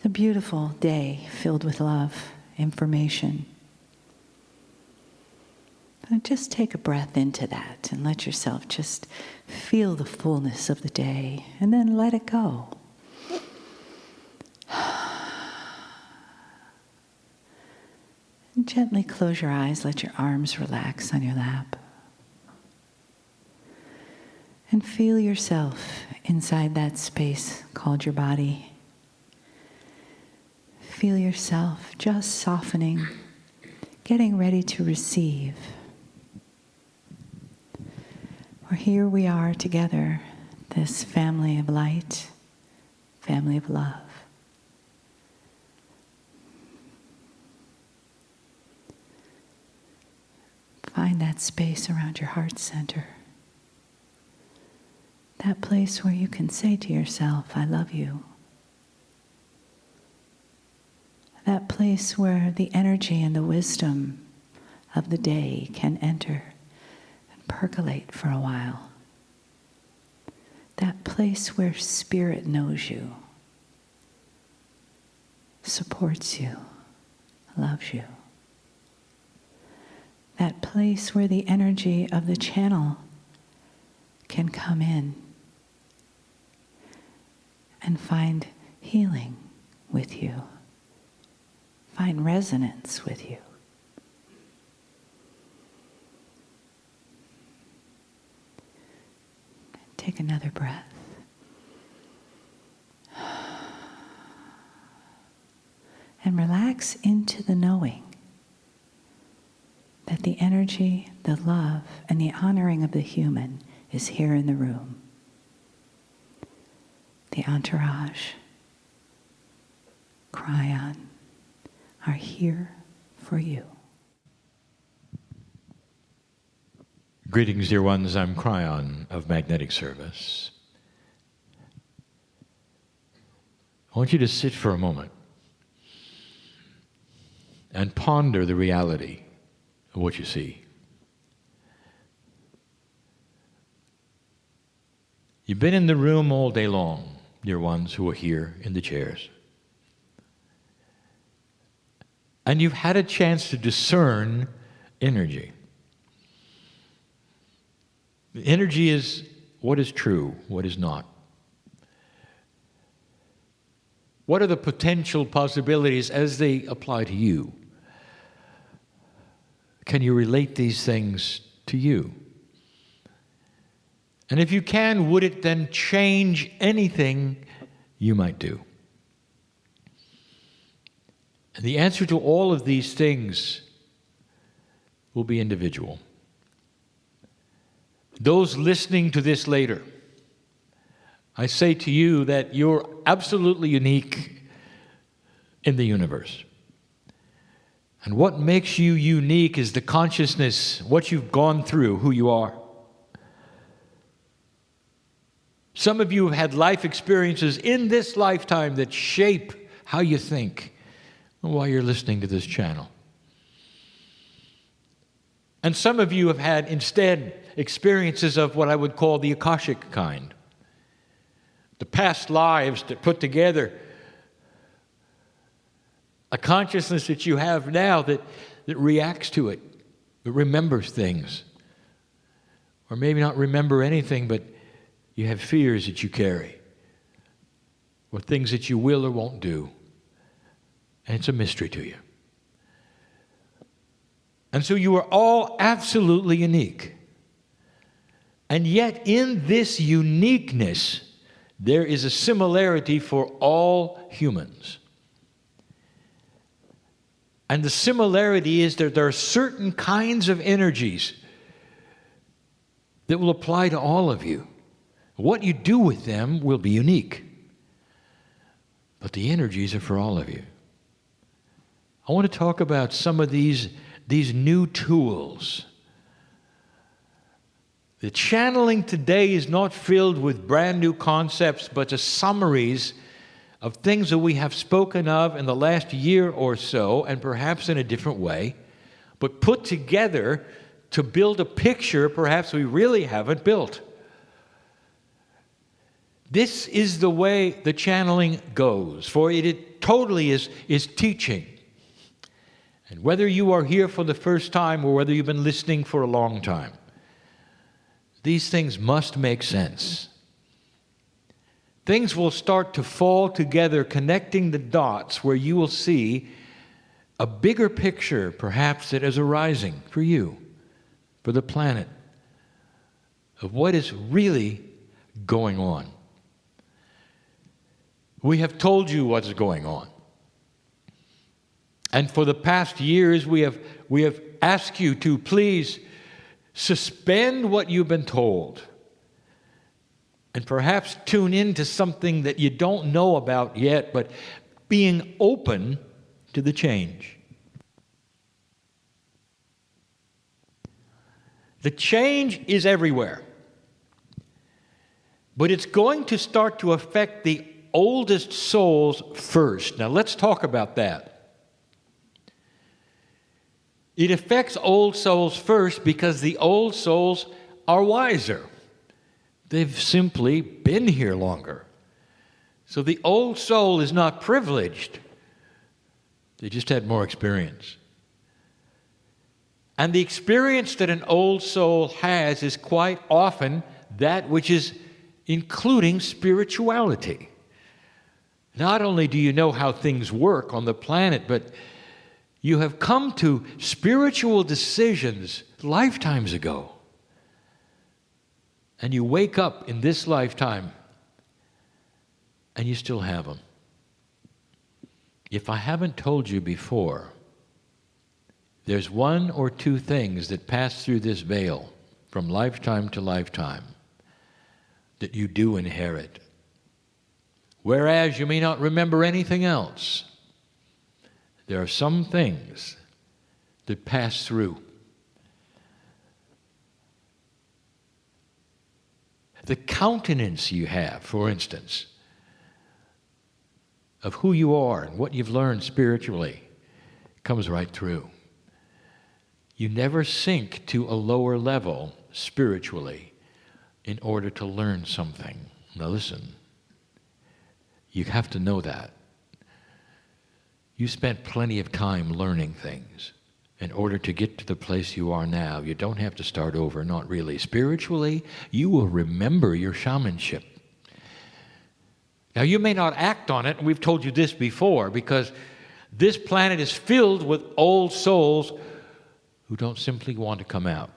a beautiful day filled with love, information. And just take a breath into that and let yourself just feel the fullness of the day and then let it go. And gently close your eyes, let your arms relax on your lap. And feel yourself inside that space called your body. Feel yourself just softening, getting ready to receive. For here we are together, this family of light, family of love. Find that space around your heart center. That place where you can say to yourself, I love you. That place where the energy and the wisdom of the day can enter and percolate for a while. That place where spirit knows you, supports you, loves you. That place where the energy of the channel can come in and find healing with you, find resonance with you. Take another breath. And relax into the knowing that the energy, the love, and the honoring of the human is here in the room. The entourage, Cryon, are here for you. Greetings, dear ones. I'm Cryon of Magnetic Service. I want you to sit for a moment and ponder the reality of what you see. You've been in the room all day long, dear ones who are here in the chairs. And you've had a chance to discern energy. The energy is what is true, what is not. What are the potential possibilities as they apply to you? Can you relate these things to you? And if you can, would it then change anything you might do? And the answer to all of these things will be individual. Those listening to this later, I say to you that you're absolutely unique in the universe. And what makes you unique is the consciousness, what you've gone through, who you are. Some of you have had life experiences in this lifetime that shape how you think while you're listening to this channel. And some of you have had instead experiences of what I would call the Akashic kind. The past lives that put together a consciousness that you have now that reacts to it, that remembers things. Or maybe not remember anything, but you have fears that you carry. Or things that you will or won't do. And it's a mystery to you. And so you are all absolutely unique. And yet in this uniqueness, there is a similarity for all humans. And the similarity is that there are certain kinds of energies that will apply to all of you. What you do with them will be unique. But the energies are for all of you. I want to talk about some of these new tools. The channeling today is not filled with brand new concepts, but the summaries of things that we have spoken of in the last year or so, and perhaps in a different way, but put together to build a picture perhaps we really haven't built. This is the way the channeling goes. For it totally is teaching. And whether you are here for the first time or whether you've been listening for a long time, these things must make sense. Things will start to fall together, connecting the dots where you will see a bigger picture, perhaps, that is arising for you, for the planet, of what is really going on. We have told you what's going on. And for the past years, we have asked you to please suspend what you've been told and perhaps tune into something that you don't know about yet, but being open to the change. The change is everywhere, but it's going to start to affect the oldest souls first. Now let's talk about that. It affects old souls first because the old souls are wiser. They've simply been here longer. So the old soul is not privileged. They just had more experience. And the experience that an old soul has is quite often that which is including spirituality. Not only do you know how things work on the planet, but you have come to spiritual decisions lifetimes ago. And you wake up in this lifetime and you still have them. If I haven't told you before, there's one or two things that pass through this veil from lifetime to lifetime that you do inherit. Whereas you may not remember anything else, there are some things that pass through. The countenance you have, for instance, of who you are and what you've learned spiritually comes right through. You never sink to a lower level spiritually in order to learn something. Now listen, you have to know that. You spent plenty of time learning things in order to get to the place you are now. You don't have to start over, not really. Spiritually, you will remember your shamanship. Now, you may not act on it, and we've told you this before, because this planet is filled with old souls who don't simply want to come out.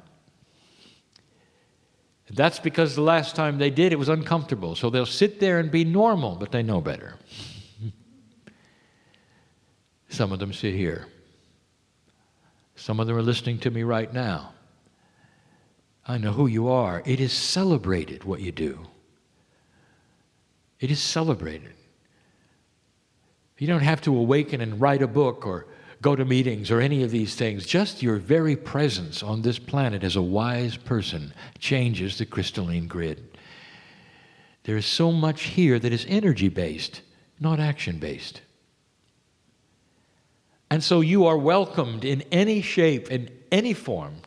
That's because the last time they did, it was uncomfortable. So they'll sit there and be normal, but they know better. Some of them sit here. Some of them are listening to me right now. I know who you are. It is celebrated what you do. It is celebrated. You don't have to awaken and write a book or go to meetings or any of these things. Just your very presence on this planet as a wise person changes the crystalline grid. There is so much here that is energy-based, not action-based. And so you are welcomed in any shape, in any form,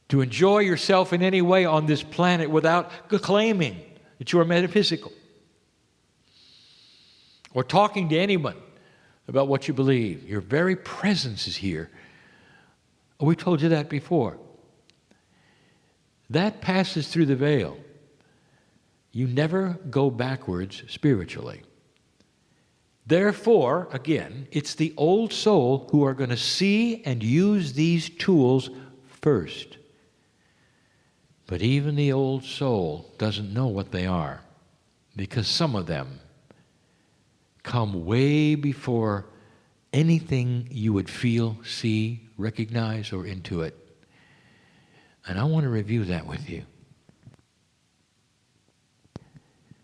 to enjoy yourself in any way on this planet without claiming that you are metaphysical or talking to anyone about what you believe. Your very presence is here. We told you that before. That passes through the veil. You never go backwards spiritually. Therefore, again, it's the old soul who are going to see and use these tools first. But even the old soul doesn't know what they are, because some of them come way before anything you would feel, see, recognize, or intuit. And I want to review that with you.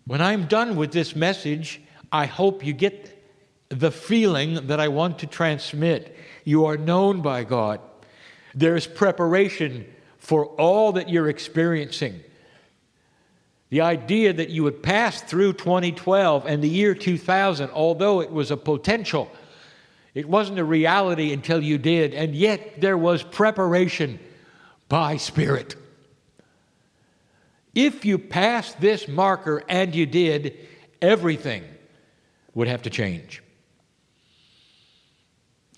When I'm done with this message, I hope you get the feeling that I want to transmit. You are known by God. There's preparation for all that you're experiencing. The idea that you would pass through 2012 and the year 2000, although it was a potential, it wasn't a reality until you did, and yet there was preparation by Spirit. If you passed this marker, and you did, everything would have to change.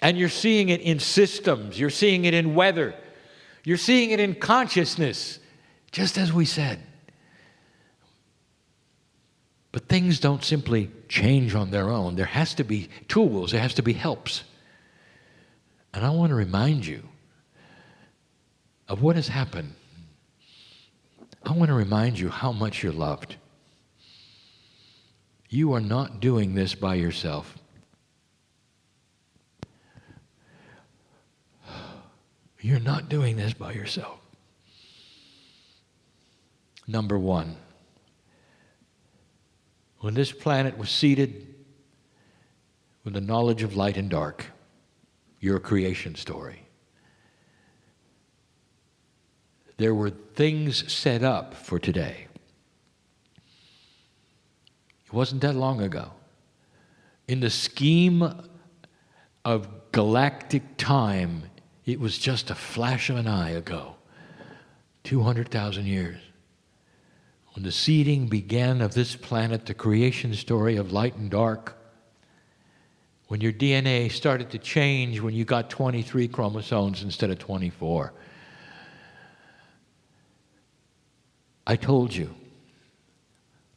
And you're seeing it in systems. You're seeing it in weather. You're seeing it in consciousness, just as we said. But things don't simply change on their own. There has to be tools. There has to be helps. And I want to remind you of what has happened. I want to remind you how much you're loved. You are not doing this by yourself. You're not doing this by yourself. Number one, when this planet was seeded with the knowledge of light and dark, your creation story, there were things set up for today. It wasn't that long ago. In the scheme of galactic time, it was just a flash of an eye ago, 200,000 years. When the seeding began of this planet, the creation story of light and dark, when your DNA started to change when you got 23 chromosomes instead of 24, I told you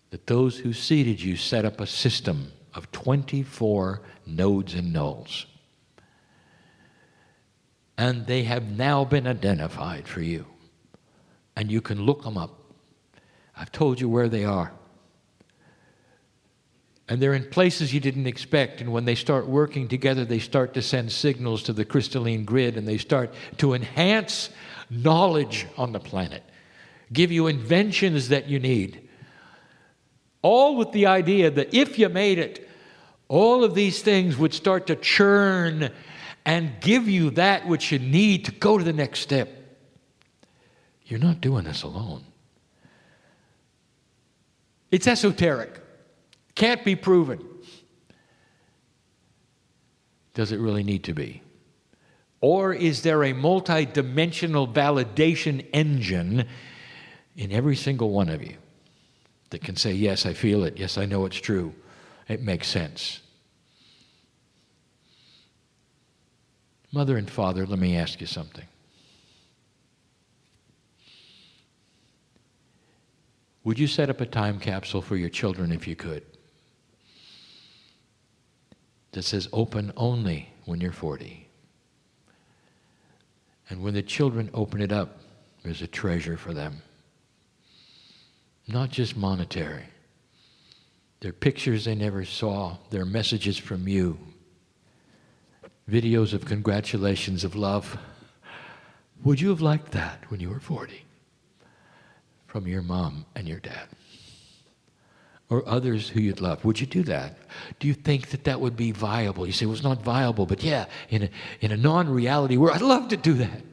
that those who seeded you set up a system of 24 nodes and nulls. And they have now been identified for you. And you can look them up. I've told you where they are. And they're in places you didn't expect. And when they start working together, they start to send signals to the crystalline grid, and they start to enhance knowledge on the planet, give you inventions that you need. All with the idea that if you made it, all of these things would start to churn and give you that which you need to go to the next step. You're not doing this alone. It's esoteric. Can't be proven. Does it really need to be? Or is there a multi-dimensional validation engine in every single one of you that can say, yes, I feel it. Yes, I know it's true. It makes sense. Mother and father, let me ask you something. Would you set up a time capsule for your children if you could? That says open only when you're 40. And when the children open it up, there's a treasure for them. Not just monetary. They're pictures they never saw. They're messages from you. Videos of congratulations, of love. Would you have liked that when you were 40? From your mom and your dad. Or others who you'd love. Would you do that? Do you think that that would be viable? You say, well, it's not viable, but yeah, in a non-reality world, I'd love to do that.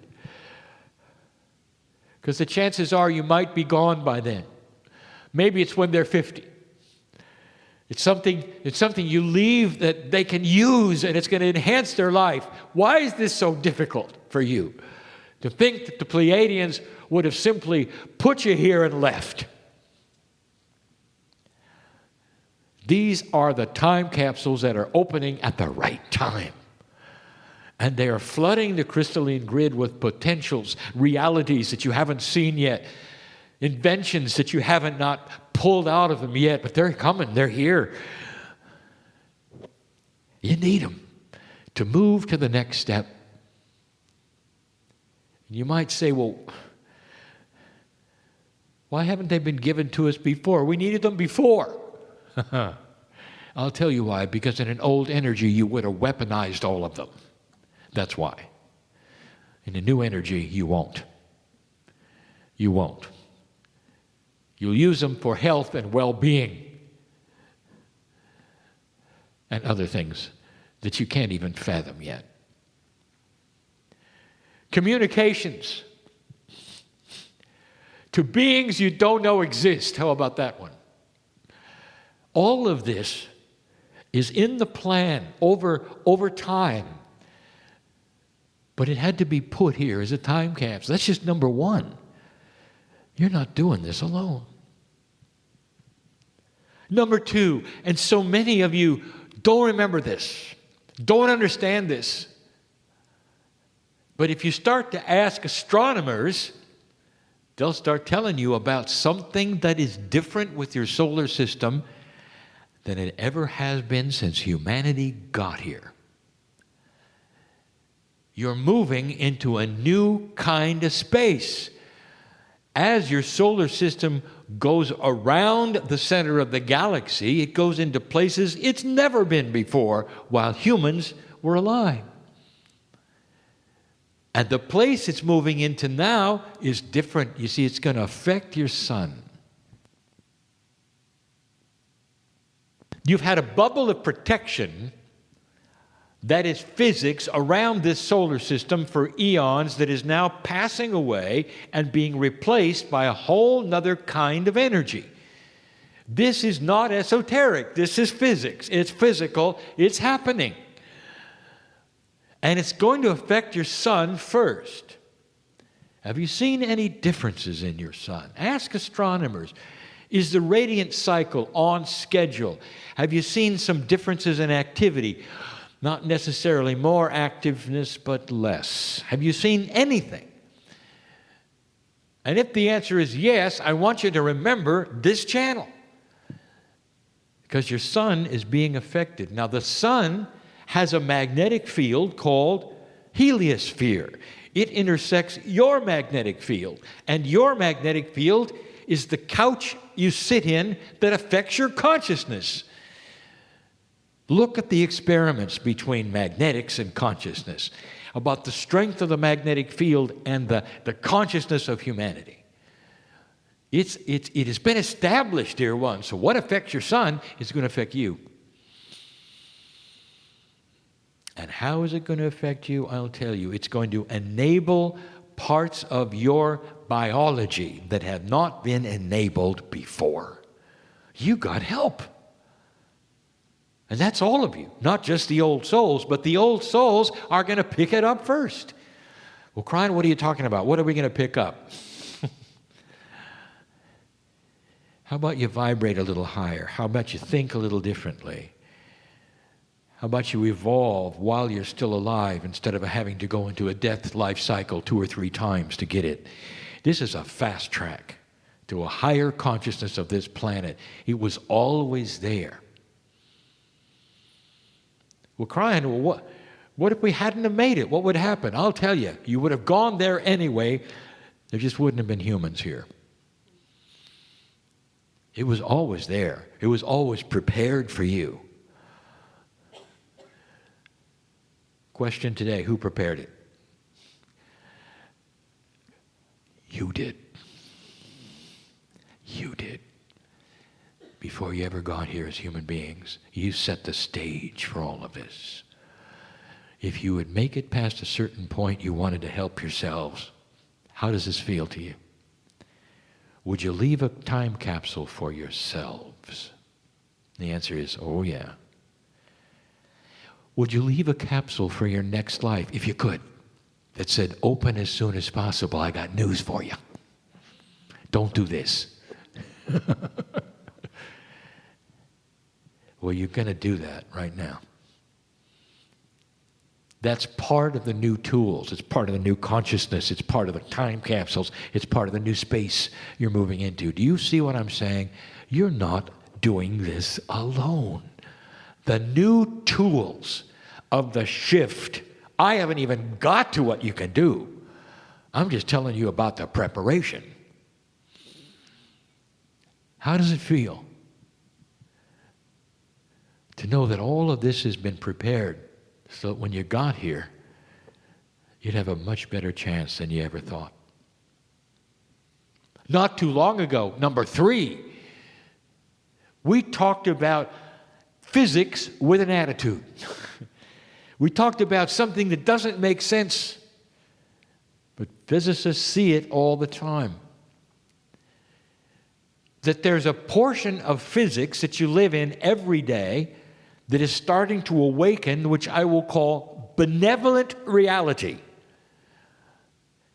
Because the chances are you might be gone by then. Maybe it's when they're 50. It's something you leave that they can use, and it's going to enhance their life. Why is this so difficult for you? To think that the Pleiadians would have simply put you here and left. These are the time capsules that are opening at the right time. And they are flooding the crystalline grid with potentials, realities that you haven't seen yet, inventions that you haven't not pulled out of them yet, but they're coming, they're here. You need them to move to the next step. You might say, well, why haven't they been given to us before? We needed them before. I'll tell you why. Because in an old energy, you would have weaponized all of them. That's why. In a new energy, you won't. You won't. You'll use them for health and well-being and other things that you can't even fathom yet. Communications to beings you don't know exist. How about that one? All of this is in the plan over time. But it had to be put here as a time capsule. That's just number one. You're not doing this alone. Number two, and so many of you don't remember this, don't understand this. But if you start to ask astronomers, they'll start telling you about something that is different with your solar system than it ever has been since humanity got here. You're moving into a new kind of space. As your solar system goes around the center of the galaxy, it goes into places it's never been before while humans were alive. And the place it's moving into now is different. You see, it's going to affect your sun. You've had a bubble of protection that is physics around this solar system for eons that is now passing away and being replaced by a whole nother kind of energy. This is not esoteric. This is physics. It's physical. It's happening. And it's going to affect your sun first. Have you seen any differences in your sun? Ask astronomers. Is the radiant cycle on schedule? Have you seen some differences in activity? Not necessarily more activeness, but less. Have you seen anything? And if the answer is yes, I want you to remember this channel. Because your sun is being affected. Now, the sun has a magnetic field called heliosphere. It intersects your magnetic field. And your magnetic field is the couch you sit in that affects your consciousness. Look at the experiments between magnetics and consciousness about the strength of the magnetic field and the consciousness of humanity. It has been established, dear one. So what affects your sun is going to affect you. And how is it going to affect you? I'll tell you. It's going to enable parts of your biology that have not been enabled before. You got help. And that's all of you, not just the old souls, but the old souls are going to pick it up first. Well, Cryon, what are you talking about? What are we going to pick up? How about you vibrate a little higher? How about you think a little differently? How about you evolve while you're still alive instead of having to go into a death life cycle 2 or 3 times to get it? This is a fast track to a higher consciousness of this planet. It was always there. Well, Cryon, what if we hadn't have made it? What would happen? I'll tell you, you would have gone there anyway. There just wouldn't have been humans here. It was always there. It was always prepared for you. Question today, who prepared it? You did. You did. Before you ever got here as human beings, you set the stage for all of this. If you would make it past a certain point you wanted to help yourselves, how does this feel to you? Would you leave a time capsule for yourselves? The answer is, oh yeah. Would you leave a capsule for your next life, if you could, that said, open as soon as possible, I got news for you. Don't do this. Well, you're going to do that right now. That's part of the new tools. It's part of the new consciousness. It's part of the time capsules. It's part of the new space you're moving into. Do you see what I'm saying? You're not doing this alone. The new tools of the shift, I haven't even got to what you can do. I'm just telling you about the preparation. How does it feel to know that all of this has been prepared so that when you got here, you'd have a much better chance than you ever thought? Not too long ago, number 3, we talked about physics with an attitude. We talked about something that doesn't make sense, but physicists see it all the time. That there's a portion of physics that you live in every day that is starting to awaken, which I will call benevolent reality.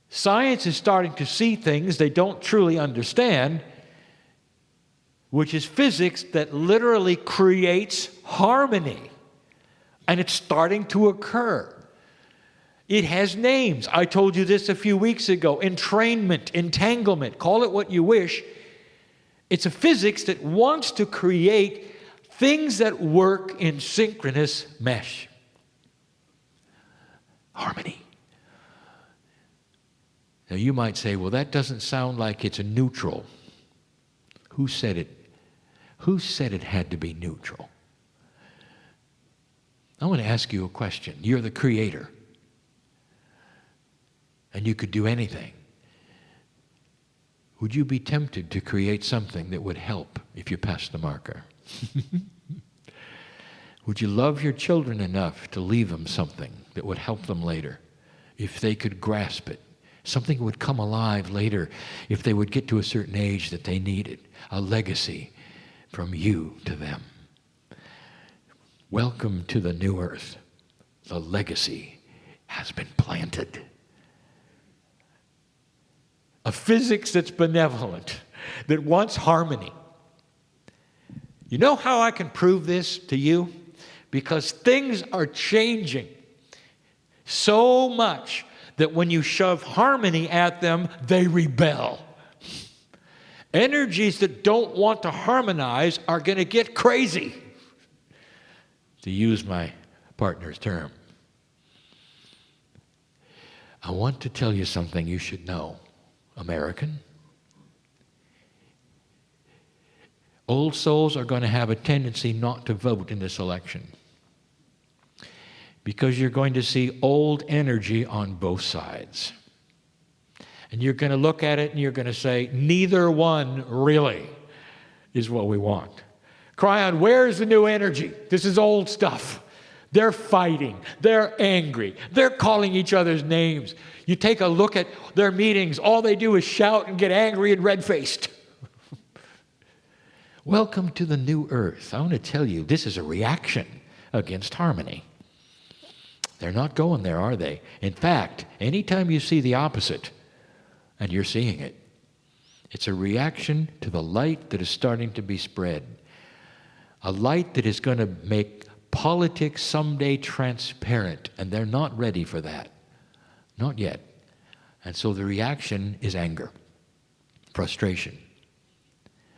Science is starting to see things they don't truly understand, which is physics that literally creates harmony. And it's starting to occur. It has names. I told you this a few weeks ago. Entrainment, entanglement, call it what you wish. It's a physics that wants to create things that work in synchronous mesh. Harmony. Now you might say, well, that doesn't sound like it's a neutral. Who said it? Who said it had to be neutral? I want to ask you a question. You're the creator. And you could do anything. Would you be tempted to create something that would help if you passed the marker? Would you love your children enough to leave them something that would help them later if they could grasp it? Something that would come alive later if they would get to a certain age that they needed. A legacy from you to them. Welcome to the new earth. The legacy has been planted. A physics that's benevolent, that wants harmony. You know how I can prove this to you? Because things are changing so much that when you shove harmony at them, they rebel. Energies that don't want to harmonize are going to get crazy, to use my partner's term. I want to tell you something you should know, American. Old souls are going to have a tendency not to vote in this election because you're going to see old energy on both sides. And you're going to look at it and you're going to say, neither one really is what we want. Cryon, where's the new energy? This is old stuff. They're fighting. They're angry. They're calling each other's names. You take a look at their meetings, all they do is shout and get angry and red-faced. Welcome to the new earth. I want to tell you, this is a reaction against harmony. They're not going there, are they? In fact, anytime you see the opposite, and you're seeing it, it's a reaction to the light that is starting to be spread. A light that is going to make politics someday transparent, and they're not ready for that. Not yet. And so the reaction is anger, frustration.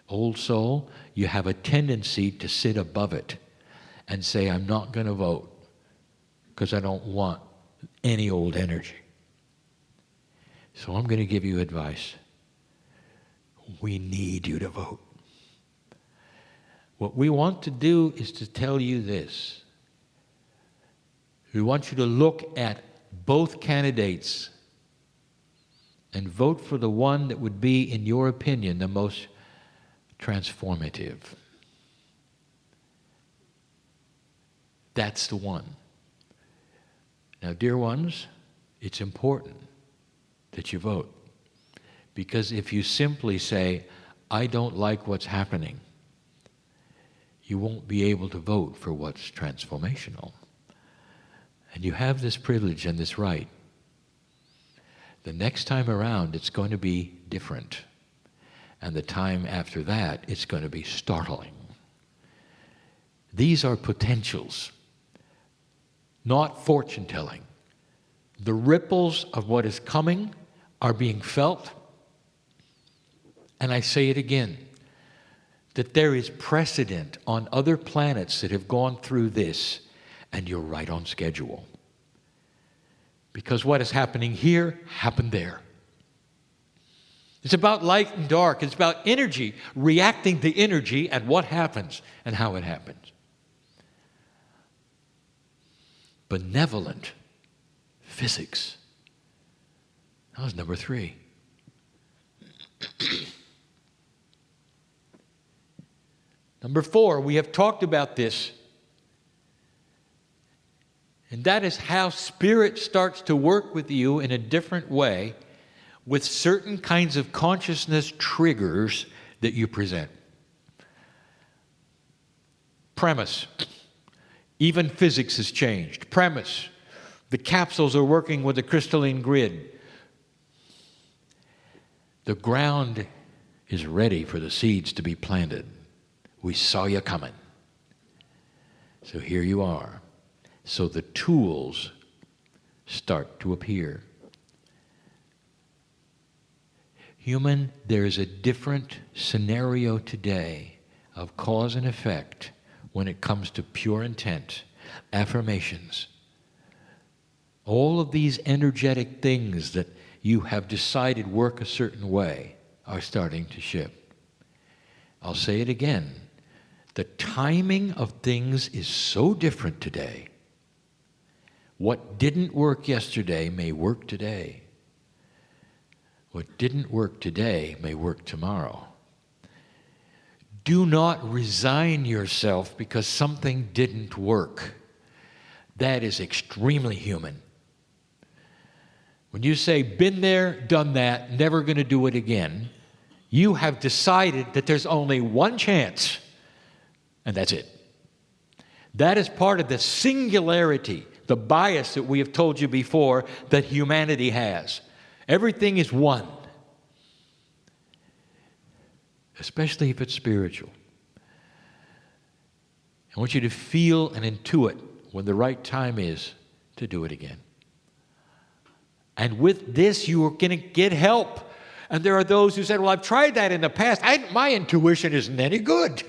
Old soul, you have a tendency to sit above it and say, I'm not going to vote because I don't want any old energy. So I'm going to give you advice. We need you to vote. What we want to do is to tell you this. We want you to look at both candidates and vote for the one that would be, in your opinion, the most transformative. That's the one. Now, dear ones, it's important that you vote. Because if you simply say, I don't like what's happening, you won't be able to vote for what's transformational. And you have this privilege and this right. The next time around, it's going to be different. And the time after that, it's going to be startling. These are potentials, not fortune-telling. The ripples of what is coming are being felt. And I say it again, that there is precedent on other planets that have gone through this, and you're right on schedule. Because what is happening here happened there. It's about light and dark. It's about energy, reacting to energy and what happens and how it happens. Benevolent physics. That was number 3. Number 4, we have talked about this. And that is how Spirit starts to work with you in a different way with certain kinds of consciousness triggers that you present. Premise. Even physics has changed. Premise. The capsules are working with the crystalline grid. The ground is ready for the seeds to be planted. We saw you coming. So here you are. So the tools start to appear. Human, there is a different scenario today of cause and effect when it comes to pure intent, affirmations. All of these energetic things that you have decided work a certain way are starting to shift. I'll say it again. The timing of things is so different today. What didn't work yesterday may work today. What didn't work today may work tomorrow. Do not resign yourself because something didn't work. That is extremely human. When you say, been there, done that, never going to do it again, you have decided that there's only one chance, and that's it. That is part of the singularity, the bias that we have told you before that humanity has. Everything is one, especially if it's spiritual. I want you to feel and intuit when the right time is to do it again. And with this, you are going to get help. And there are those who said, well, I've tried that in the past. My intuition isn't any good.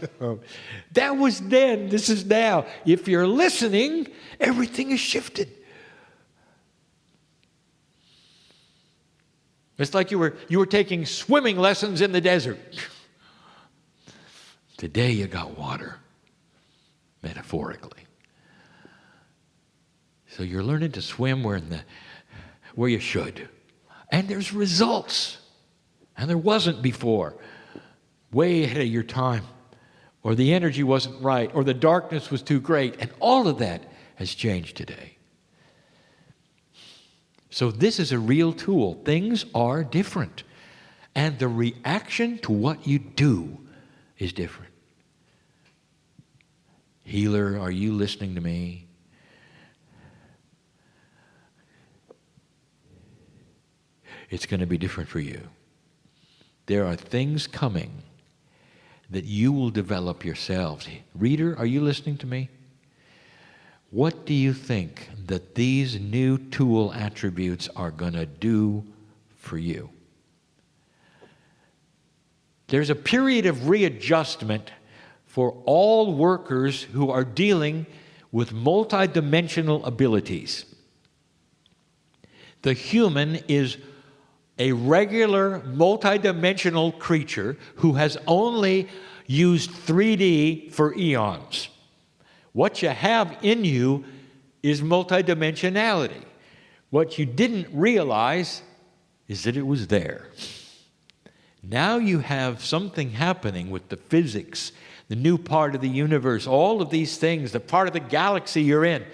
That was then. This is now. If you're listening, everything is shifted. It's like you were taking swimming lessons in the desert. Today you got water, metaphorically. So you're learning to swim where you should. And there's results. And there wasn't before. Way ahead of your time. Or the energy wasn't right. Or the darkness was too great. And all of that has changed today. So this is a real tool. Things are different. And the reaction to what you do is different. Healer, are you listening to me? It's going to be different for you. There are things coming that you will develop yourselves. Reader, are you listening to me? What do you think that these new tool attributes are going to do for you? There's a period of readjustment for all workers who are dealing with multidimensional abilities. The human is a regular multidimensional creature who has only used 3D for eons. What you have in you is multidimensionality. What you didn't realize is that it was there. Now you have something happening with the physics, the new part of the universe, all of these things, the part of the galaxy you're in,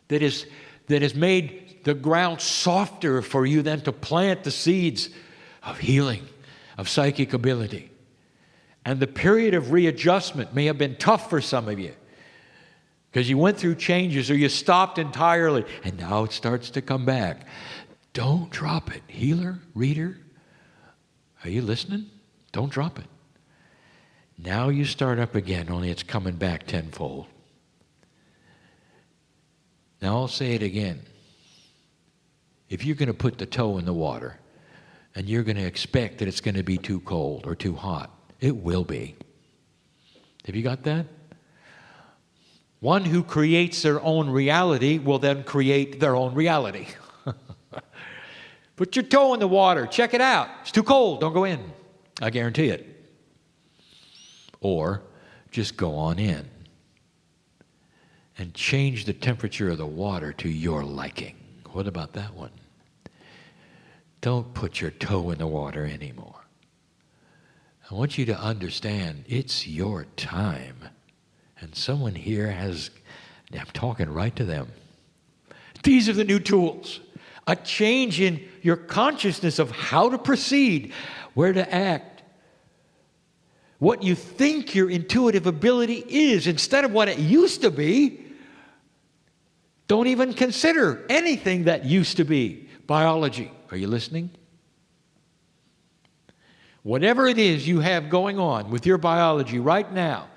that has made the ground softer for you then to plant the seeds of healing, of psychic ability. And the period of readjustment may have been tough for some of you because you went through changes or you stopped entirely and now it starts to come back. Don't drop it. Healer, reader, are you listening? Don't drop it. Now you start up again, only it's coming back tenfold. Now I'll say it again. If you're going to put the toe in the water and you're going to expect that it's going to be too cold or too hot, it will be. Have you got that? One who creates their own reality will then create their own reality. Put your toe in the water. Check it out. It's too cold. Don't go in. I guarantee it. Or just go on in and change the temperature of the water to your liking. What about that one? Don't put your toe in the water anymore. I want you to understand it's your time. And someone here I'm talking right to them. These are the new tools. A change in your consciousness of how to proceed, where to act, what you think your intuitive ability is instead of what it used to be. Don't even consider anything that used to be. Biology. Are you listening? Whatever it is you have going on with your biology right now,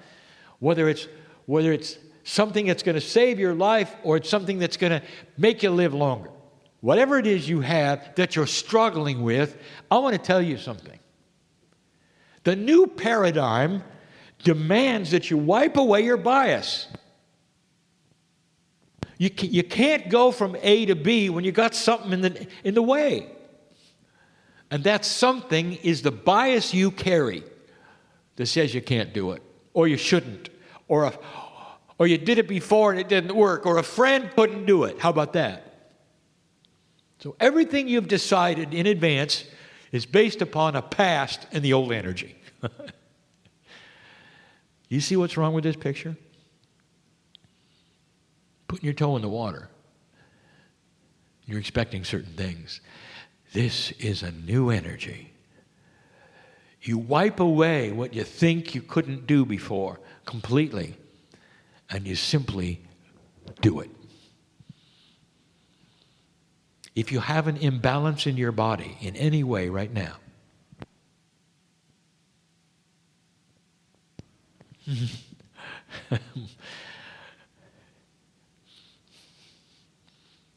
whether it's something that's going to save your life or it's something that's going to make you live longer, whatever it is you have that you're struggling with, I want to tell you something. The new paradigm demands that you wipe away your bias. You can't go from A to B when you got something in the way. And that something is the bias you carry that says you can't do it, or you shouldn't, or you did it before and it didn't work, or a friend couldn't do it. How about that? So everything you've decided in advance is based upon a past and the old energy. You see what's wrong with this picture? Putting your toe in the water. You're expecting certain things. This is a new energy. You wipe away what you think you couldn't do before completely, and you simply do it. If you have an imbalance in your body in any way right now,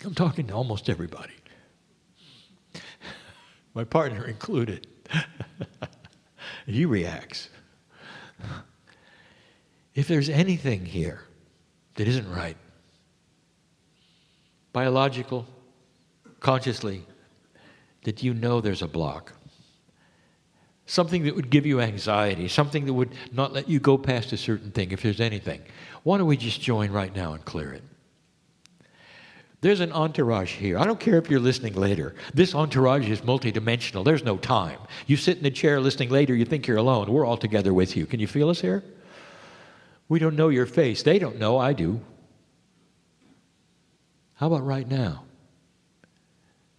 I'm talking to almost everybody, my partner included. He reacts. If there's anything here that isn't right, biological, consciously, that you know there's a block, something that would give you anxiety, something that would not let you go past a certain thing, if there's anything, why don't we just join right now and clear it? There's an entourage here. I don't care if you're listening later. This entourage is multidimensional. There's no time. You sit in the chair listening later, you think you're alone. We're all together with you. Can you feel us here? We don't know your face. They don't know. I do. How about right now?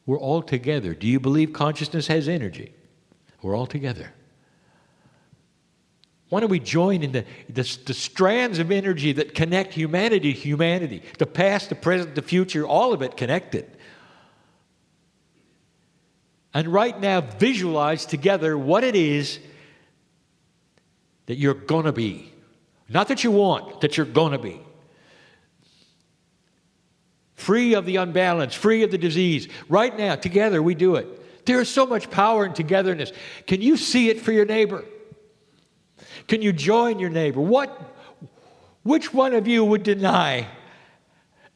We're all together. Do you believe consciousness has energy? We're all together. Why don't we join in the strands of energy that connect humanity to humanity, the past, the present, the future, all of it connected. And right now, visualize together what it is that you're going to be. Not that you want, that you're going to be. Free of the unbalance, free of the disease. Right now, together, we do it. There is so much power in togetherness. Can you see it for your neighbor? Can you join your neighbor? Which one of you would deny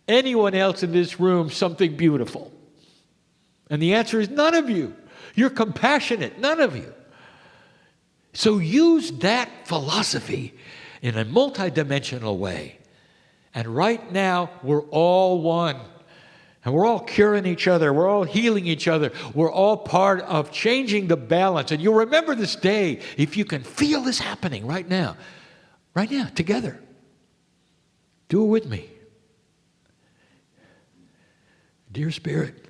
anyone else in this room something beautiful? And the answer is none of you. You're compassionate, none of you. So use that philosophy in a multidimensional way. And right now, we're all one. And we're all curing each other. We're all healing each other. We're all part of changing the balance. And you'll remember this day if you can feel this happening right now. Right now, together. Do it with me. Dear Spirit,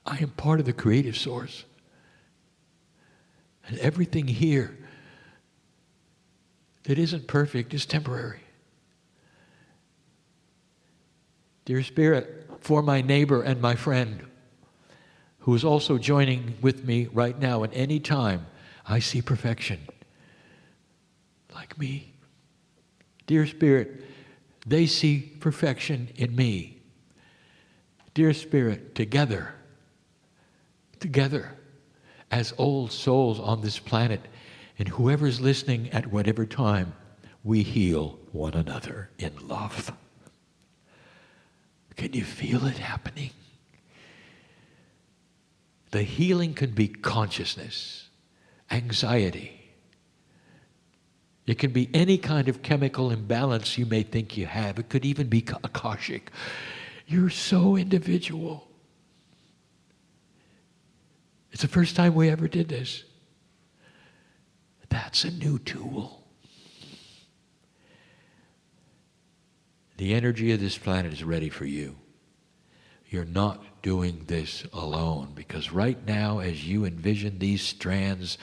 I am part of the creative source. And everything here that isn't perfect is temporary. Dear Spirit, for my neighbor and my friend who is also joining with me right now, and any time I see perfection like me. Dear Spirit, they see perfection in me. Dear Spirit, together, as old souls on this planet, and whoever's listening at whatever time, we heal one another in love. Can you feel it happening? The healing can be consciousness, anxiety. It can be any kind of chemical imbalance you may think you have. It could even be akashic. You're so individual. It's the first time we ever did this. That's a new tool. The energy of this planet is ready for you. You're not doing this alone, because right now, as you envision these strands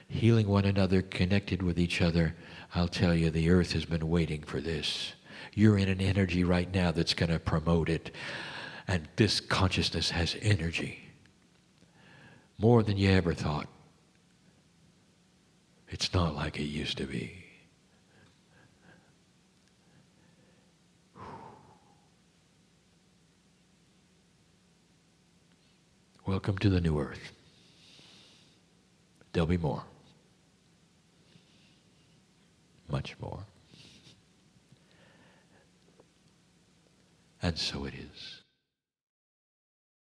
healing one another, connected with each other, I'll tell you, the earth has been waiting for this. You're in an energy right now that's going to promote it. And this consciousness has energy. More than you ever thought. It's not like it used to be. Welcome to the new earth. There'll be more. Much more. And so it is.